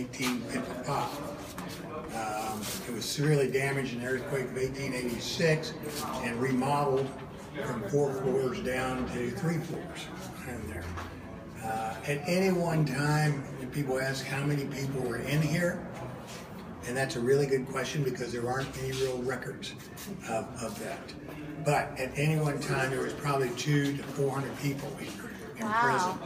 1855. It was severely damaged in the earthquake of 1886 and remodeled from 4 floors down to 3 floors in there. At any one time, people ask how many people were in here, and that's a really good question because there aren't any real records of that. But at any one time, there was probably 200 to 400 people here in prison.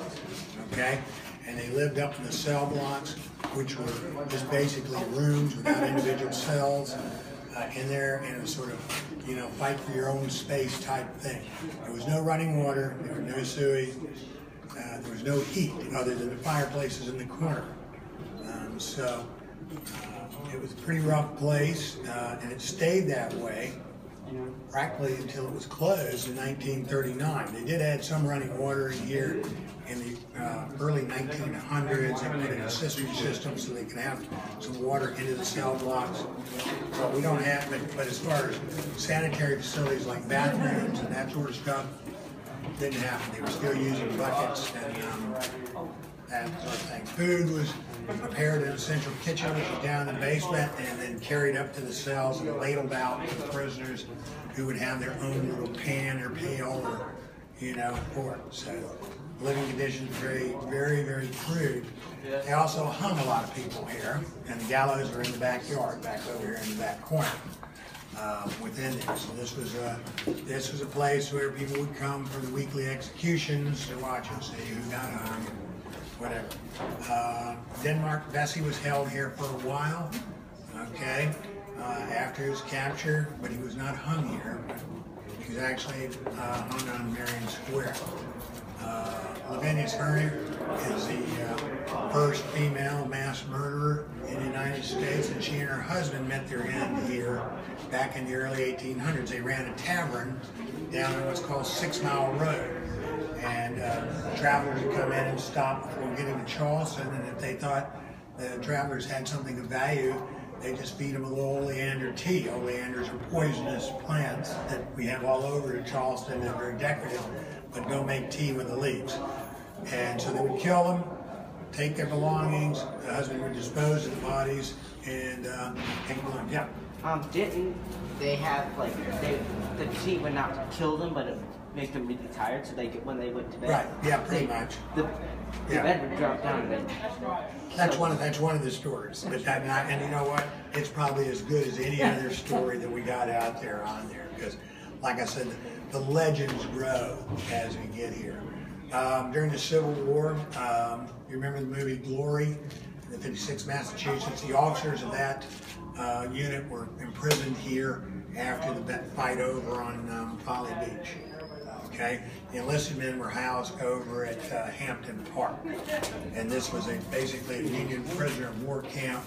Okay? And they lived up in the cell blocks, which were just basically rooms without individual cells in there, and it was sort of, fight for your own space type thing. There was no running water, there was no sewage, there was no heat other than the fireplaces in the corner. It was a pretty rough place, and it stayed that way practically until it was closed in 1939. They did add some running water in here in the early 1900s and put in a cistern system so they could have some water into the cell blocks. But we don't have it. But as far as sanitary facilities like bathrooms and that sort of stuff, didn't happen. They were still using buckets and that sort of thing. Food was prepared in a central kitchen, which was down in the basement, and then carried up to the cells and ladled out to the prisoners, who would have their own little pan or pail or, for it. So living conditions very, very, very crude. They also hung a lot of people here, and the gallows were in the backyard, back over here in the back corner. Within there. So this was a place where people would come for the weekly executions to watch and see who got hung and whatever. Denmark Vesey was held here for a while, okay, after his capture, but he was not hung here. He was actually hung on Marion Square. Lavinia's Herner is the first female mass murderer in the United States, and she and her husband met their end here back in the early 1800s. They ran a tavern down on what's called 6 Mile Road, and travelers would come in and stop before getting to Charleston, and if they thought the travelers had something of value, they just feed them a little oleander tea. Oleanders are poisonous plants that we have all over Charleston that are very decorative, but don't make tea with the leaves. And so they would kill them, take their belongings, the husband would dispose of the bodies, and take them on. Yeah. Didn't they have, the tea would not kill them, but it make them really tired, so when they went to bed? Right, yeah, pretty much. The bed would drop down and then... That's one of the stories. But and you know what? It's probably as good as any other story that we got out there on there, because, like I said, the legends grow as we get here. During the Civil War, you remember the movie Glory, the 56th Massachusetts? The officers of that unit were imprisoned here after the fight over on Folly Beach. Okay, the enlisted men were housed over at Hampton Park, and this was basically a Union prisoner of war camp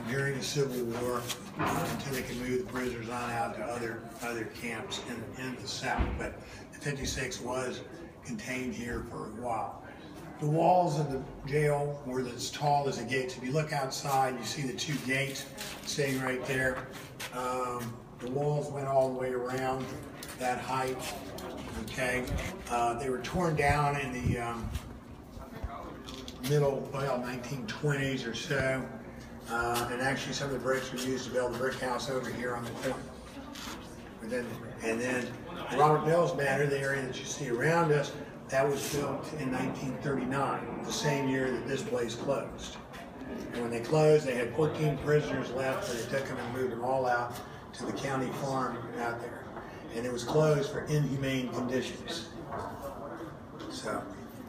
during the Civil War until they could move the prisoners on out to other camps in the South. But the 56 was contained here for a while. The walls of the jail were as tall as the gates. If you look outside, you see the 2 gates sitting right there. The walls went all the way around that height. Okay, they were torn down in the middle, 1920s or so, and actually some of the bricks were used to build the brick house over here on the corner. And then Robert Mills Manor, the area that you see around us, that was built in 1939, the same year that this place closed. And when they closed, they had 14 prisoners left, so they took them and moved them all out to the county farm out there. And it was closed for inhumane conditions. So,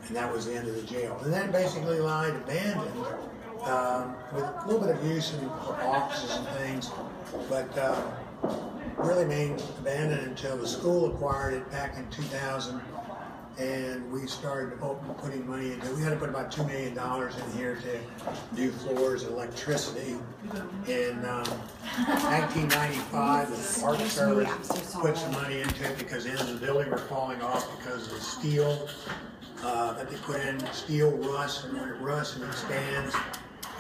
and that was the end of the jail. And then basically lied abandoned, with a little bit of use for offices and things, but really remained abandoned until the school acquired it back in 2000. And we started putting money into it. We had to put about $2 million in here to do floors, electricity. In 1995, the Park Service put some money into it because the ends of the building were falling off because of the steel that they put in. Steel rusts, and when it rusts and expands.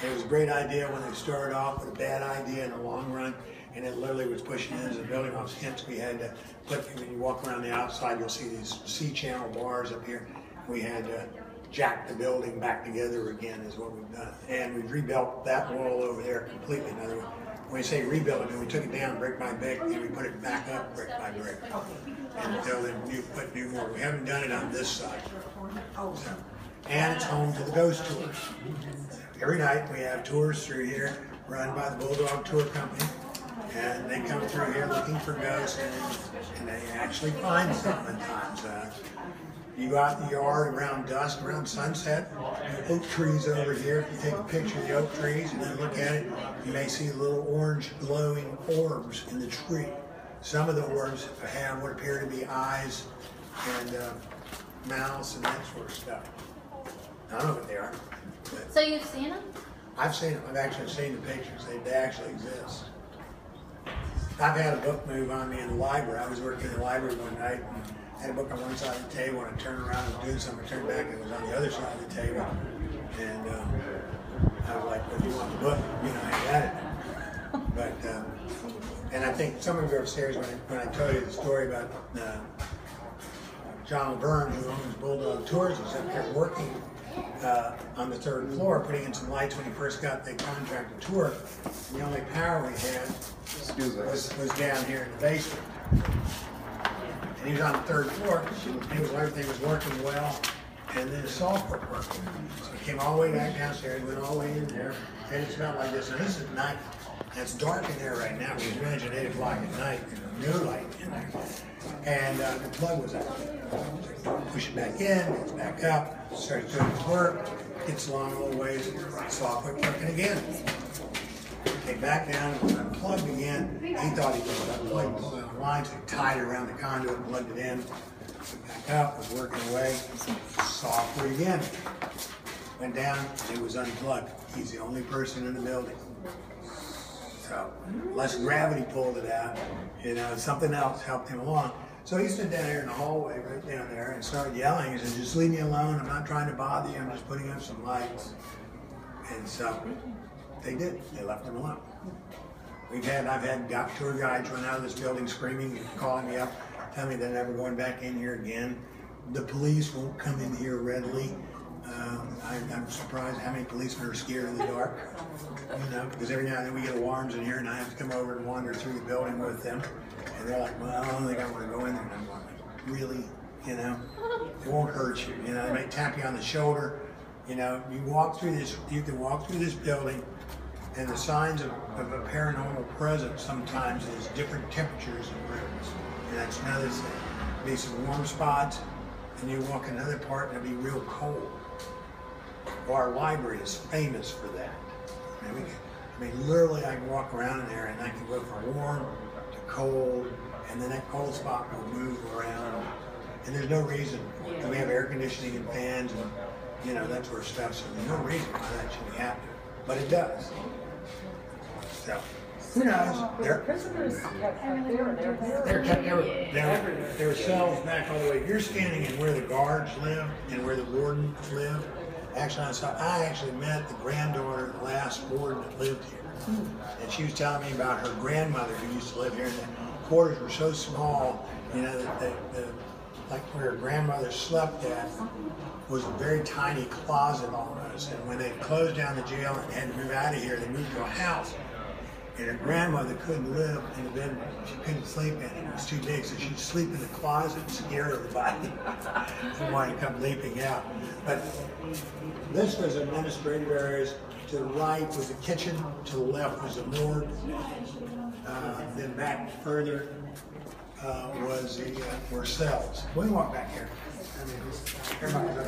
It was a great idea when they started off, but a bad idea in the long run. And it literally was pushing the ends of the building off. Hence, we had to put, when you walk around the outside, you'll see these C-channel bars up here. We had to jack the building back together again is what we've done. And we've rebuilt that wall over there completely. In other words, when we say rebuild, I mean we took it down brick by brick and we put it back up brick by brick. And put new more. We haven't done it on this side. So, and it's home to the ghost tours. Every night we have tours through here run by the Bulldog Tour Company. And they come through here looking for ghosts, and they actually find some at times. You go out in the yard around dusk, around sunset, the oak trees over here. If you take a picture of the oak trees and then look at it, you may see little orange glowing orbs in the tree. Some of the orbs have what appear to be eyes and mouths and that sort of stuff. I don't know what they are. So you've seen them? I've seen them. I've actually seen the pictures. They actually exist. I've had a book move on me in the library. I was working in the library one night and had a book on one side of the table, and I turned around and was doing something. I turned back and it was on the other side of the table. And I was like, well, if you want the book, you know, I got it. But, and I think some of you upstairs, when I told you the story about John Laverne, who owns Bulldog Tours, was up here working on the third floor, putting in some lights when he first got the contract to tour. And the only power we had was down here in the basement. And he was on the third floor, and everything was working well, and then the saw quit working. So he came all the way back downstairs, went all the way in there, and it smelled like this. And this is night. And it's dark in there right now. You can imagine 8 o'clock at night, no light in there. And the plug was out. Push it back in, it's back up, starts doing its work, gets along a little ways, saw quit working again. Came back down, unplugged again. He thought he was unplugged the lines, so he tied it around the conduit, plugged it in, went back up, was working away, saw quit again. Went down, it was unplugged. He's the only person in the building. So, unless gravity pulled it out, you know, something else helped him along. So he stood down here in the hallway right down there and started yelling. He said, just leave me alone. I'm not trying to bother you. I'm just putting up some lights. And so they did. They left him alone. I've had tour guides run out of this building screaming and calling me up, telling me they're never going back in here again. The police won't come in here readily. I'm surprised how many policemen are scared in the dark, you know, because every now and then we get alarms in here and I have to come over and wander through the building with them. And they're like, well, I don't think I want to go in there. And I'm like, really? You know, it won't hurt you. You know, they may tap you on the shoulder. You know, you can walk through this building, and the signs of a paranormal presence sometimes is different temperatures in rooms. And that's another thing. There'll be some warm spots, and you walk in another part and it'll be real cold. Well, our library is famous for that. I mean, literally I can walk around in there and I can go from warm to cold, and then that cold spot will move around. And there's no reason for it. We have air conditioning and fans and, you know, that sort of stuff, so there's no reason why that should be happening. But it does. So, who knows? There were cells back all the way. If you're standing in where the guards live and where the wardens live, actually, I actually met the granddaughter of the last warden that lived here. And she was telling me about her grandmother who used to live here, and the quarters were so small, you know, that like where her grandmother slept at was a very tiny closet almost. And when they closed down the jail and had to move out of here, they moved to a house. And her grandmother couldn't live in the bedroom. She couldn't sleep in it. It was too big, so she'd sleep in the closet and scare everybody. Didn't want to come leaping out. But this was administrative areas. To the right was the kitchen. To the left was the morgue. Then back further were cells. We can walk back here. I mean, everybody.